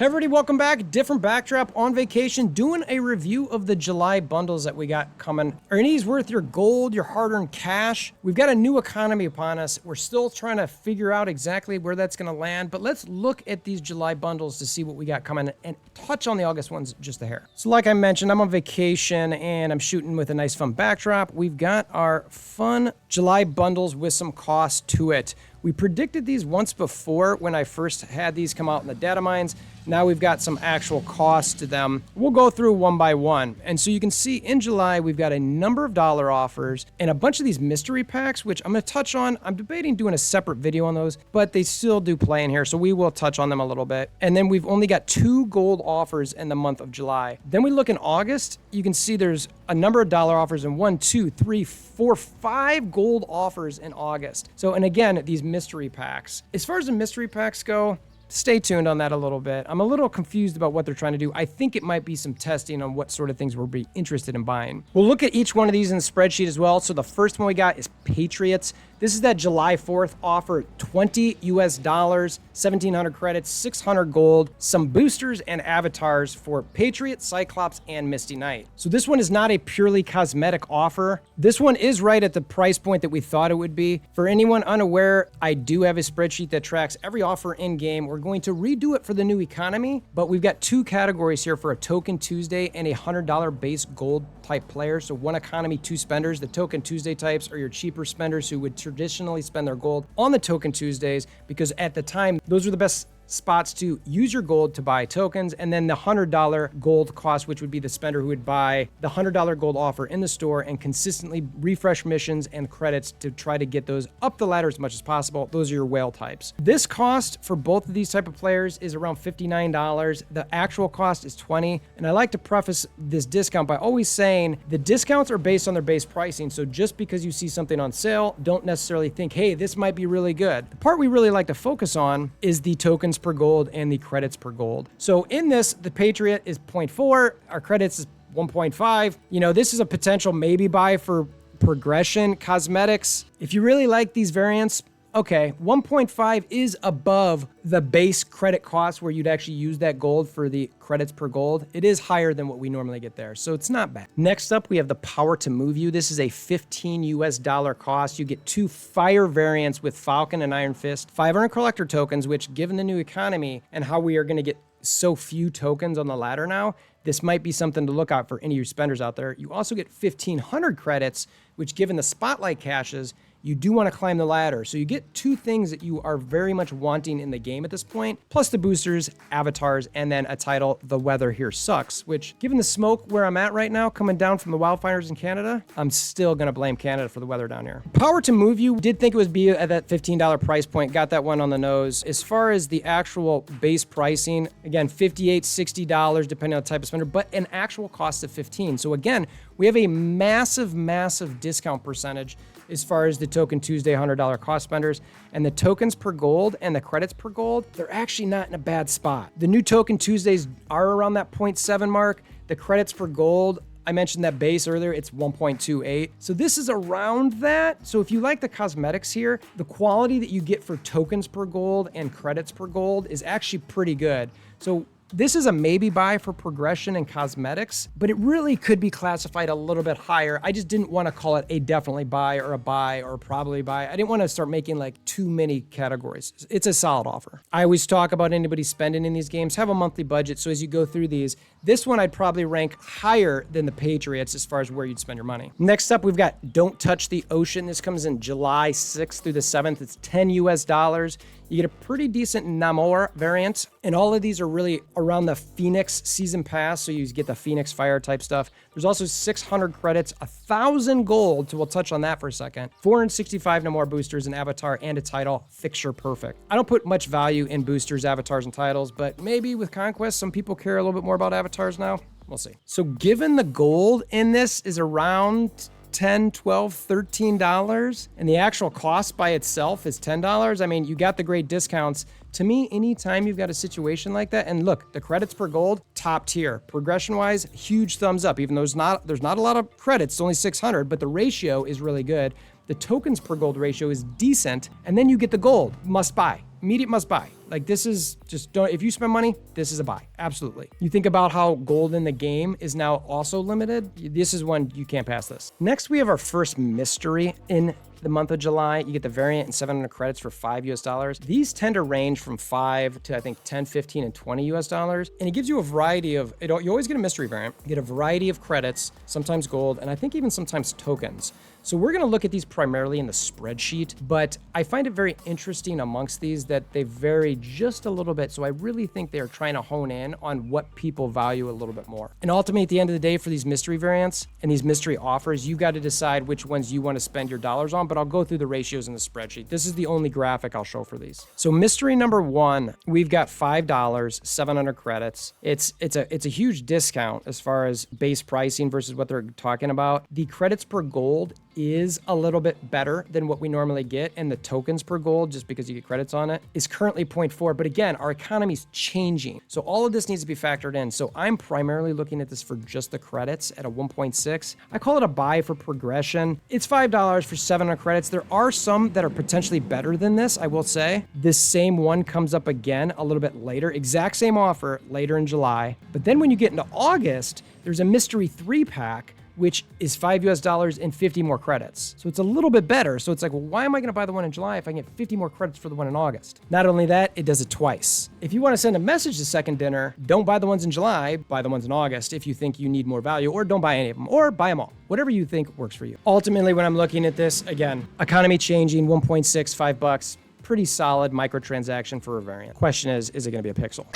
Hey everybody, welcome back. Different backdrop, on vacation, doing a review of the July bundles that we got coming. Are any of these worth your gold, your hard-earned cash? We've got a new economy upon us. We're still trying to figure out exactly where that's going to land, but let's look at these July bundles to see what we got coming and touch on the August ones just a hair. So like I mentioned, I'm on vacation and I'm shooting with a nice fun backdrop. We've got our fun July bundles with some cost to it. We predicted these once before when I first had these come out in the data mines. Now we've got some actual costs to them. We'll go through one by one. And so you can see in July, we've got a number of dollar offers and a bunch of these mystery packs, which I'm going to touch on. I'm debating doing a separate video on those, but they still do play in here. So we will touch on them a little bit. And then we've only got 2 gold offers in the month of July. Then we look in August, you can see there's a number of dollar offers and 1, 2, 3, 4, 5 gold offers in August. So, and again, these mystery packs. As far as the mystery packs go, stay tuned on that a little bit. I'm a little confused about what they're trying to do. I think it might be some testing on what sort of things we'll be interested in buying. We'll look at each one of these in the spreadsheet as well. So the first one we got is Patriots. This is that July 4th offer, $20 US, 1,700 credits, 600 gold, some boosters and avatars for Patriot, Cyclops, and Misty Knight. So this one is not a purely cosmetic offer. This one is right at the price point that we thought it would be. For anyone unaware, I do have a spreadsheet that tracks every offer in game. We're going to redo it for the new economy, but we've got 2 categories here for a Token Tuesday and a $100 base gold type player. So 1 economy, 2 spenders. The Token Tuesday types are your cheaper spenders who would traditionally spend their gold on the Token Tuesdays, because at the time, those are the best spots to use your gold to buy tokens. And then the $100 gold cost, which would be the spender who would buy the $100 gold offer in the store and consistently refresh missions and credits to try to get those up the ladder as much as possible. Those are your whale types. This cost for both of these type of players is around $59. The actual cost is $20. And I like to preface this discount by always saying the discounts are based on their base pricing. So just because you see something on sale, don't necessarily think, hey, this might be really good. The part we really like to focus on is the tokens per gold and the credits per gold. So in this, the Patriot is 0.4, our credits is 1.5. You know, this is a potential maybe buy for progression cosmetics. If you really like these variants, okay, 1.5 is above the base credit cost where you'd actually use that gold for the credits per gold. It is higher than what we normally get there, so it's not bad. Next up, we have the Power to Move You. This is a $15 US cost. You get 2 fire variants with Falcon and Iron Fist, 500 collector tokens, which given the new economy and how we are going to get so few tokens on the ladder now, this might be something to look out for any of your spenders out there. You also get 1,500 credits, which given the spotlight caches, you do want to climb the ladder. So you get 2 things that you are very much wanting in the game at this point, plus the boosters, avatars, and then a title, The Weather Here Sucks, which given the smoke where I'm at right now, coming down from the wildfires in Canada, I'm still going to blame Canada for the weather down here. Power to Move You, did think it would be at that $15 price point, got that one on the nose. As far as the actual base pricing, again, $58, $60, depending on the type of spender, but an actual cost of $15. So again, we have a massive, massive discount percentage as far as the Token Tuesday $100 cost spenders. And the tokens per gold and the credits per gold, they're actually not in a bad spot. The new Token Tuesdays are around that 0.7 mark. The credits per gold, I mentioned that base earlier, it's 1.28. So this is around that. So if you like the cosmetics here, the quality that you get for tokens per gold and credits per gold is actually pretty good. So this is a maybe buy for progression and cosmetics, but it really could be classified a little bit higher. I just didn't want to call it a definitely buy or a buy or probably buy. I didn't want to start making like too many categories. It's a solid offer. I always talk about anybody spending in these games, have a monthly budget. So as you go through these, this one I'd probably rank higher than the Patriots as far as where you'd spend your money. Next up, we've got Don't Touch the Ocean. This comes in July 6th through the 7th. It's $10 US. You get a pretty decent Namor variant, and all of these are really around the Phoenix season pass, so you get the Phoenix fire type stuff. There's also 600 credits, 1,000 gold, so we'll touch on that for a second. 465 Namor boosters, an avatar, and a title, Fixture Perfect. I don't put much value in boosters, avatars, and titles, but maybe with Conquest, some people care a little bit more about avatars now. We'll see. So given the gold in this is around $10, $12, $13, and the actual cost by itself is $10. I mean, you got the great discounts. To me, anytime you've got a situation like that, and look, the credits per gold, top tier. Progression-wise, huge thumbs up. Even though there's not a lot of credits, it's only 600, but the ratio is really good. The tokens per gold ratio is decent, and then you get the gold, must buy. Immediate must buy. Like this is just, don't, if you spend money, this is a buy. Absolutely. You think about how gold in the game is now also limited. This is one you can't pass this. Next, we have our first mystery in the month of July. You get the variant and 700 credits for $5 US. These tend to range from 5 to I think 10, 15, and 20 US dollars. And it gives you a variety of, you always get a mystery variant. You get a variety of credits, sometimes gold, and I think even sometimes tokens. So we're gonna look at these primarily in the spreadsheet, but I find it very interesting amongst these that they vary just a little bit. So I really think they are trying to hone in on what people value a little bit more. And ultimately, at the end of the day, for these mystery variants and these mystery offers, you got to decide which ones you want to spend your dollars on, but I'll go through the ratios in the spreadsheet. This is the only graphic I'll show for these. So mystery number one, we've got $5, 700 credits. It's a huge discount as far as base pricing versus what they're talking about. The credits per gold is a little bit better than what we normally get, and the tokens per gold, just because you get credits on it, is currently 0.4. But again, our economy's changing, so all of this needs to be factored in. So I'm primarily looking at this for just the credits at a 1.6. I call it a buy for progression. It's $5 for 700 credits. There are some that are potentially better than this, I will say. This same one comes up again a little bit later, exact same offer later in July. But then when you get into August, there's a mystery 3-pack, which is $5 US and 50 more credits. So it's a little bit better. So it's like, well, why am I gonna buy the one in July if I can get 50 more credits for the one in August? Not only that, it does it twice. If you wanna send a message to Second Dinner, don't buy the ones in July, buy the ones in August if you think you need more value, or don't buy any of them, or buy them all. Whatever you think works for you. Ultimately, when I'm looking at this, again, economy changing, 1.6, $5, pretty solid microtransaction for a variant. Question is it gonna be a pixel?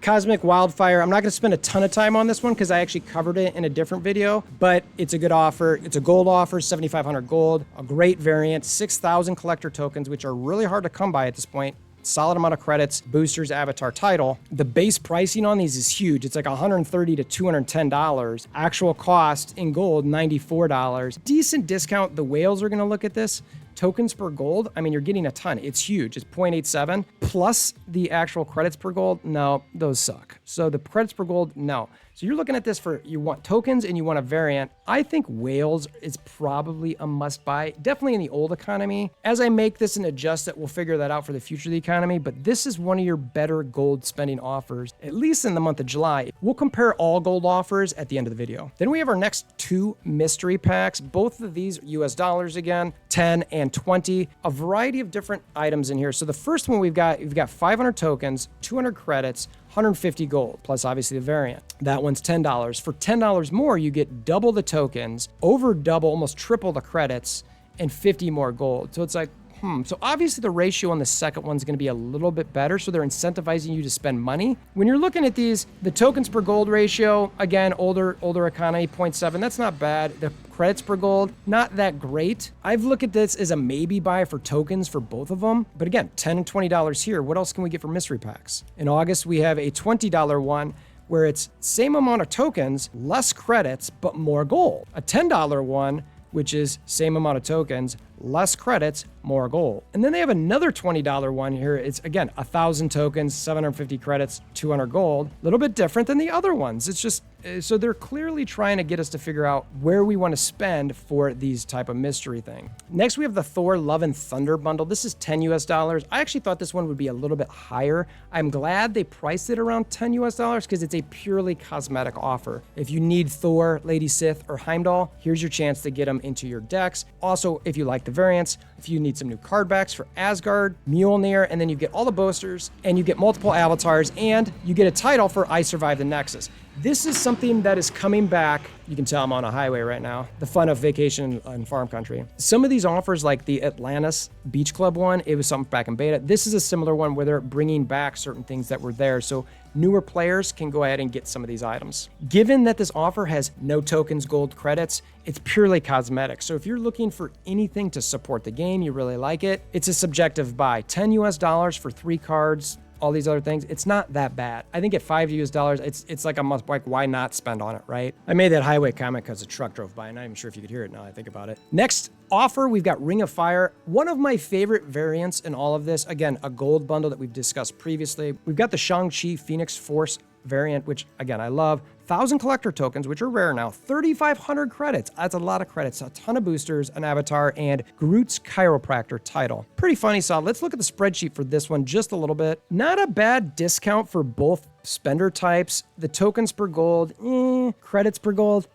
Cosmic Wildfire. I'm not going to spend a ton of time on this one because I actually covered it in a different video, but it's a good offer. It's a gold offer, 7,500 gold, a great variant, 6,000 collector tokens, which are really hard to come by at this point. Solid amount of credits, boosters, avatar title. The base pricing on these is huge. It's like $130 to $210. Actual cost in gold, $94. Decent discount. The whales are going to look at this. Tokens per gold, I mean, you're getting a ton. It's huge. It's 0.87 plus the actual credits per gold. No, those suck. So the credits per gold, no. So you're looking at this for, you want tokens and you want a variant. I think whales is probably a must buy, definitely in the old economy. As I make this and adjust it, we'll figure that out for the future of the economy, but this is one of your better gold spending offers, at least in the month of July. We'll compare all gold offers at the end of the video. Then we have our next two mystery packs. Both of these US dollars again, 10 and 20, a variety of different items in here. So the first one we've got 500 tokens, 200 credits, 150 gold, plus obviously the variant. That one's $10. For $10 more, you get double the tokens, over double, almost triple the credits, and 50 more gold. So it's like, So obviously the ratio on the second one's gonna be a little bit better, so they're incentivizing you to spend money. When you're looking at these, the tokens per gold ratio, again, older economy, 0.7, that's not bad. The credits per gold, not that great. I've looked at this as a maybe buy for tokens for both of them, but again, $10 and $20 here. What else can we get for mystery packs? In August, we have a $20 one, where it's same amount of tokens, less credits, but more gold. A $10 one, which is same amount of tokens, less credits, more gold. And then they have another $20 one here. It's again, 1,000 tokens, 750 credits, 200 gold. A little bit different than the other ones. It's just, so they're clearly trying to get us to figure out where we want to spend for these type of mystery thing. Next, we have the Thor Love and Thunder bundle. This is 10 US dollars. I actually thought this one would be a little bit higher. I'm glad they priced it around 10 US dollars because it's a purely cosmetic offer. If you need Thor, Lady Sith, or Heimdall, here's your chance to get them into your decks. Also, if you like the variants, if you need some new card backs for Asgard, Mjolnir, and then you get all the boosters, and you get multiple avatars, and you get a title for I Survived the Nexus. This is something that is coming back. You can tell I'm on a highway right now. The fun of vacation in farm country. Some of these offers, like the Atlantis Beach Club one, it was something back in beta. This is a similar one where they're bringing back certain things that were there. So newer players can go ahead and get some of these items. Given that this offer has no tokens, gold, credits, it's purely cosmetic. So if you're looking for anything to support the game, you really like it, it's a subjective buy. 10 US dollars for 3 cards, all these other things, it's not that bad. I think at $5 US, it's like a must, like why not spend on it, right? I made that highway comment because a truck drove by. I'm not even sure if you could hear it now I think about it. Next offer, we've got Ring of Fire. One of my favorite variants in all of this, again, a gold bundle that we've discussed previously. We've got the Shang-Chi Phoenix Force variant, which again, I love. 1,000 collector tokens, which are rare now, 3,500 credits. That's a lot of credits, a ton of boosters, an avatar, and Groot's chiropractor title. Pretty funny, so let's look at the spreadsheet for this one just a little bit. Not a bad discount for both spender types. The tokens per gold, credits per gold,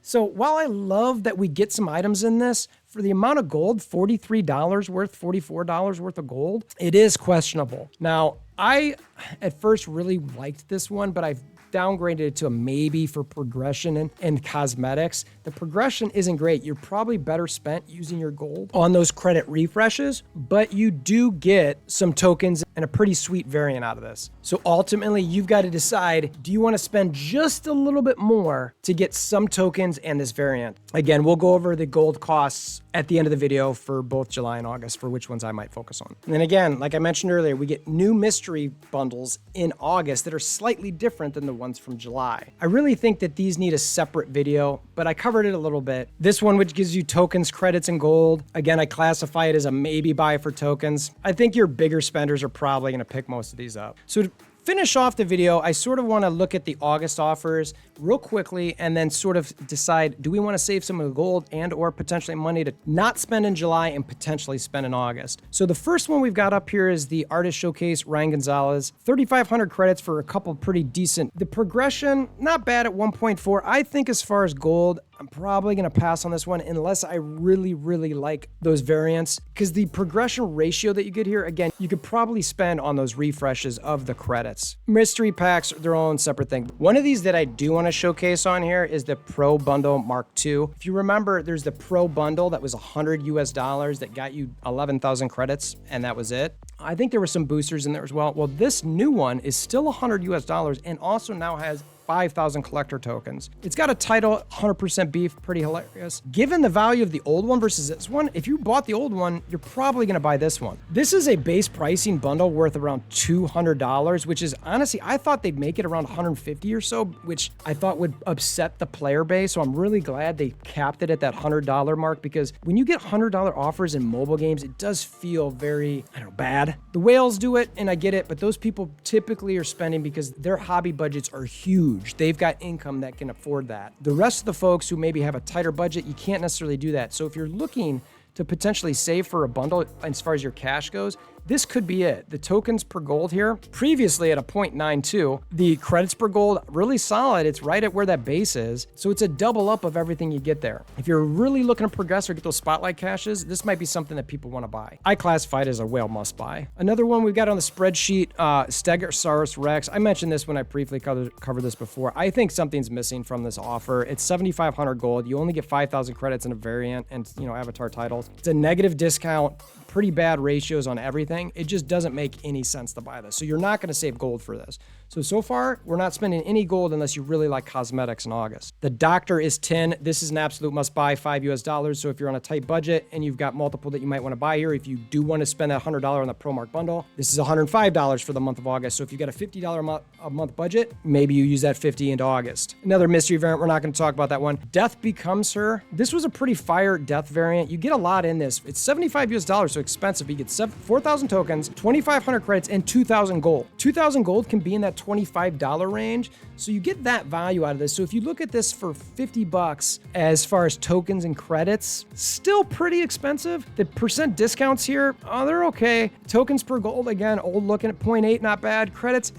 So while I love that we get some items in this, for the amount of gold, $43 worth, $44 worth of gold, it is questionable. Now, I at first really liked this one, but I've downgraded it to a maybe for progression and cosmetics. The progression isn't great. You're probably better spent using your gold on those credit refreshes, but you do get some tokens and a pretty sweet variant out of this. So ultimately, you've got to decide, do you want to spend just a little bit more to get some tokens and this variant? Again, we'll go over the gold costs at the end of the video for both July and August for which ones I might focus on. And then again, like I mentioned earlier, we get new mystery bundles in August that are slightly different than the ones from July. I really think that these need a separate video, but I covered it a little bit. This one, which gives you tokens, credits, and gold. Again, I classify it as a maybe buy for tokens. I think your bigger spenders are probably gonna pick most of these up. So to finish off the video, I sort of want to look at the August offers real quickly and then sort of decide, do we want to save some of the gold and or potentially money to not spend in July and potentially spend in August? So the first one we've got up here is the Artist Showcase Ryan Gonzalez, 3,500 credits for a couple pretty decent. The progression, not bad at 1.4. I think as far as gold, I'm probably going to pass on this one unless I really, really like those variants, because the progression ratio that you get here, again, you could probably spend on those refreshes of the credits. Mystery packs are their own separate thing. One of these that I do want to showcase on here is the Pro Bundle Mark II. If you remember, there's the Pro Bundle that was $100 US that got you 11,000 credits, and that was it. I think there were some boosters in there as well. Well, this new one is still $100 US and also now has 5,000 collector tokens. It's got a title, 100% beef, pretty hilarious. Given the value of the old one versus this one, if you bought the old one, you're probably gonna buy this one. This is a base pricing bundle worth around $200, which is honestly, I thought they'd make it around 150 or so, which I thought would upset the player base. So I'm really glad they capped it at that $100 mark, because when you get $100 offers in mobile games, it does feel very, I don't know, bad. The whales do it, and I get it, but those people typically are spending because their hobby budgets are huge. They've got income that can afford that. The rest of the folks who maybe have a tighter budget, you can't necessarily do that. So if you're looking to potentially save for a bundle as far as your cash goes, this could be it. The tokens per gold here, previously at a 0.92, the credits per gold, really solid. It's right at where that base is. So it's a double up of everything you get there. If you're really looking to progress or get those spotlight caches, this might be something that people want to buy. I classify it as a whale must buy. Another one we've got on the spreadsheet, Stegosaurus Rex. I mentioned this when I briefly covered this before. I think something's missing from this offer. It's 7,500 gold. You only get 5,000 credits in a variant and, avatar titles. It's a negative discount. Pretty bad ratios on everything. It just doesn't make any sense to buy this. So you're not going to save gold for this. So far, we're not spending any gold unless you really like cosmetics in August. The Doctor is 10. This is an absolute must buy, $5 US. So if you're on a tight budget and you've got multiple that you might want to buy here, if you do want to spend that $100 on the Pro Mark bundle, this is $105 for the month of August. So if you got a $50 a month budget, maybe you use that 50 into August. Another mystery variant, we're not going to talk about that one. Death Becomes Her. This was a pretty fire death variant. You get a lot in this. It's $75 US, so expensive. You get 4,000 tokens, 2,500 credits, and 2,000 gold. 2,000 gold can be in that $25 range, so you get that value out of this. So if you look at this for 50 bucks as far as tokens and credits, still pretty expensive. The percent discounts here, they're okay. Tokens per gold, again, old looking at 0.8, not bad. Credits,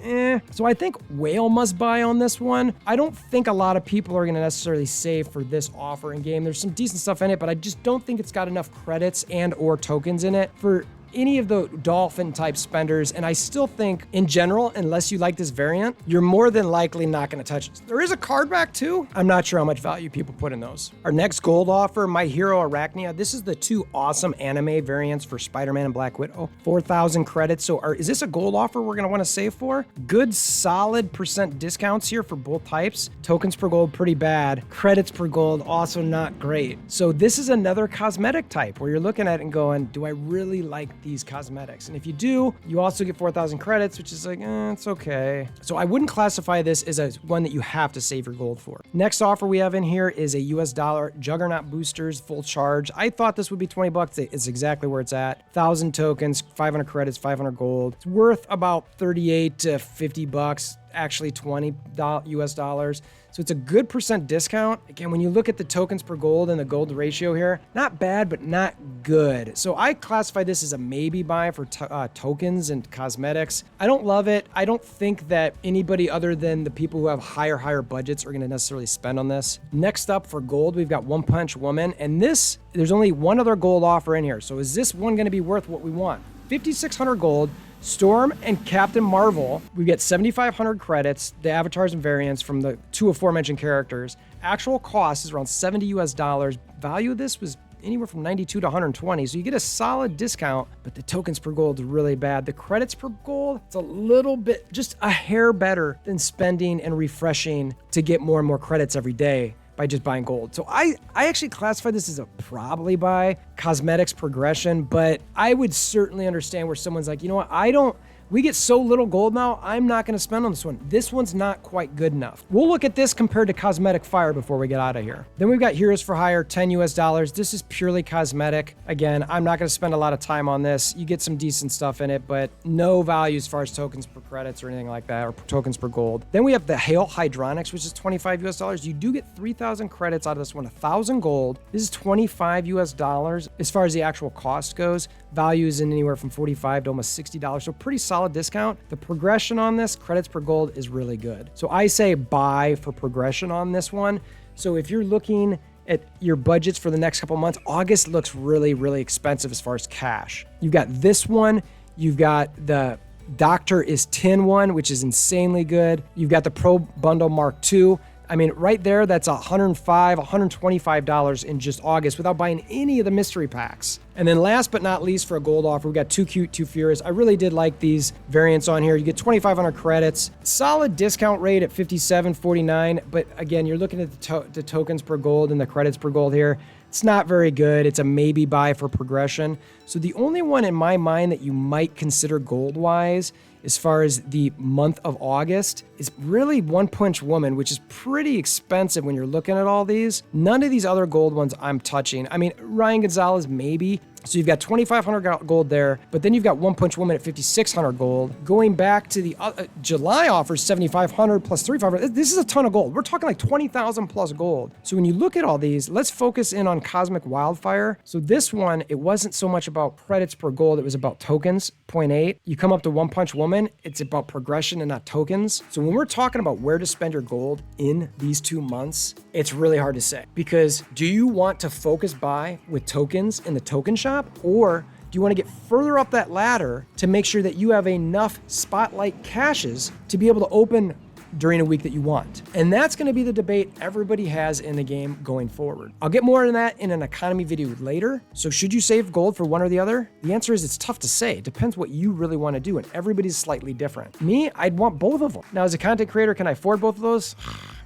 So I think whale must buy on this one. I don't think a lot of people are going to necessarily save for this offer in game. There's some decent stuff in it, but I just don't think it's got enough credits and or tokens in it for any of the dolphin type spenders. And I still think in general, unless you like this variant, you're more than likely not going to touch it. There is a card back too. I'm not sure how much value people put in those. Our next gold offer, My Hero Arachnia. This is the two awesome anime variants for Spider-Man and Black Widow. 4,000 credits. So is this a gold offer we're going to want to save for? Good solid percent discounts here for both types. Tokens per gold, pretty bad. Credits per gold, also not great. So this is another cosmetic type where you're looking at it and going, do I really like these cosmetics? And if you do, you also get 4,000 credits, which is like, it's okay. So I wouldn't classify this as a one that you have to save your gold for. Next offer we have in here is a US dollar Juggernaut boosters full charge. I thought this would be 20 bucks. It's exactly where it's at. 1,000 tokens, 500 credits, 500 gold. It's worth about 38 to 50 bucks. actually $20 US dollars. So it's a good % discount. Again, when you look at the tokens per gold and the gold ratio here, not bad, but not good. So I classify this as a maybe buy for tokens and cosmetics. I don't love it. I don't think that anybody other than the people who have higher budgets are going to necessarily spend on this. Next up for gold, we've got One Punch Woman. And this, there's only one other gold offer in here. So is this one going to be worth what we want? 5,600 gold. Storm and Captain Marvel, we get 7,500 credits, the avatars and variants from the two aforementioned characters. Actual cost is around $70 US dollars. Value of this was anywhere from 92 to 120, so you get a solid discount, but the tokens per gold is really bad. The credits per gold, it's a little bit, just a hair better than spending and refreshing to get more and more credits every day by just buying gold. So I actually classify this as a probably buy, cosmetics progression, but I would certainly understand where someone's like, you know what, we get so little gold now, I'm not gonna spend on this one. This one's not quite good enough. We'll look at this compared to Cosmetic Fire before we get out of here. Then we've got Heroes for Hire, 10 US dollars. This is purely cosmetic. Again, I'm not gonna spend a lot of time on this. You get some decent stuff in it, but no value as far as tokens per credits or anything like that, or tokens per gold. Then we have the Hail Hydronics, which is 25 US dollars. You do get 3,000 credits out of this one, 1,000 gold. This is 25 US dollars. As far as the actual cost goes, value is in anywhere from 45 to almost $60, so pretty solid discount. The progression on this, credits per gold, is really good. So I say buy for progression on this one. So if you're looking at your budgets for the next couple months, August looks really expensive as far as cash. You've got this one, you've got the Doctor is Tin one, which is insanely good. You've got the Pro Bundle Mark II. I mean, right there, that's $105, $125 in just August without buying any of the mystery packs. And then last but not least for a gold offer, we got Too Cute, Too Furious. I really did like these variants on here. You get 2,500 credits, solid discount rate at $57.49. But again, you're looking at the tokens per gold and the credits per gold here. It's not very good. It's a maybe buy for progression. So the only one in my mind that you might consider gold-wise as far as the month of August is really One Punch Woman, which is pretty expensive when you're looking at all these. None of these other gold ones I'm touching. I mean, Ryan Gonzalez, maybe. So you've got 2,500 gold there, but then you've got One Punch Woman at 5,600 gold. Going back to the July offers, 7,500 plus 3,500. This is a ton of gold. We're talking like 20,000 plus gold. So when you look at all these, let's focus in on Cosmic Wildfire. So this one, it wasn't so much about credits per gold. It was about tokens, 0.8. You come up to One Punch Woman, it's about progression and not tokens. So when we're talking about where to spend your gold in these 2 months, it's really hard to say, because do you want to focus buy with tokens in the token shop, or do you want to get further up that ladder to make sure that you have enough spotlight caches to be able to open during a week that you want? And that's going to be the debate everybody has in the game going forward. I'll get more into that in an economy video later. So should you save gold for one or the other? The answer is it's tough to say. It depends what you really want to do, and everybody's slightly different. Me, I'd want both of them. Now, as a content creator, can I afford both of those?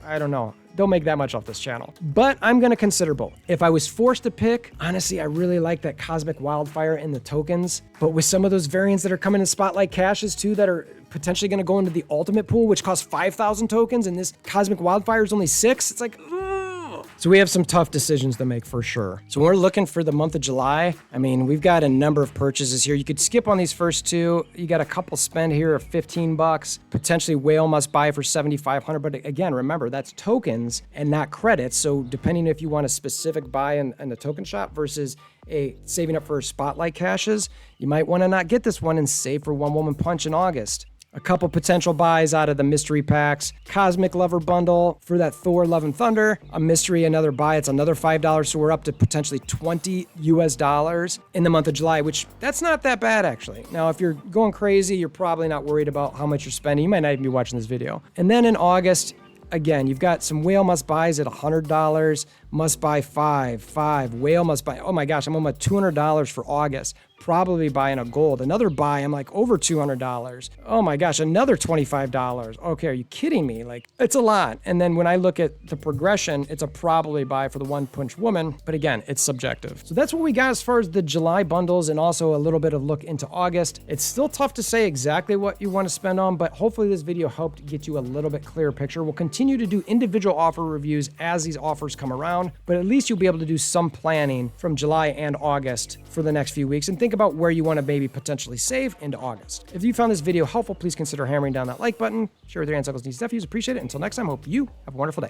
I don't know. Don't make that much off this channel, but I'm going to consider both. If I was forced to pick, honestly, I really like that Cosmic Wildfire in the tokens, but with some of those variants that are coming in Spotlight caches too, that are potentially going to go into the ultimate pool, which costs 5,000 tokens, and this Cosmic Wildfire is only 6, it's like, ugh. So we have some tough decisions to make for sure. So when we're looking for the month of July, I mean, we've got a number of purchases here. You could skip on these first two. You got a couple spend here of $15, potentially Whale Must Buy for $7,500. But again, remember, that's tokens and not credits. So depending if you want a specific buy in the token shop versus saving up for Spotlight caches, you might want to not get this one and save for One Woman Punch in August. A couple potential buys out of the mystery packs. Cosmic Lover Bundle for that Thor Love and Thunder. A mystery, another buy. It's another $5. So we're up to potentially $20 US in the month of July, which that's not that bad actually. Now, if you're going crazy, you're probably not worried about how much you're spending. You might not even be watching this video. And then in August, again, you've got some Whale Must Buys at $100. Must Buy 5. Whale Must Buy. Oh my gosh, I'm almost $200 for August. Probably buying a gold. Another buy, I'm like over $200. Oh my gosh, another $25. Okay, are you kidding me? Like, it's a lot. And then when I look at the progression, it's a probably buy for the One Punch Woman. But again, it's subjective. So that's what we got as far as the July bundles, and also a little bit of look into August. It's still tough to say exactly what you want to spend on, but hopefully this video helped get you a little bit clearer picture. We'll continue to do individual offer reviews as these offers come around, but at least you'll be able to do some planning from July and August for the next few weeks. And think about where you want to maybe potentially save into August. If you found this video helpful, please consider hammering down that like button. Share with your aunts, uncles, nieces, nephews. Appreciate it. Until next time, hope you have a wonderful day.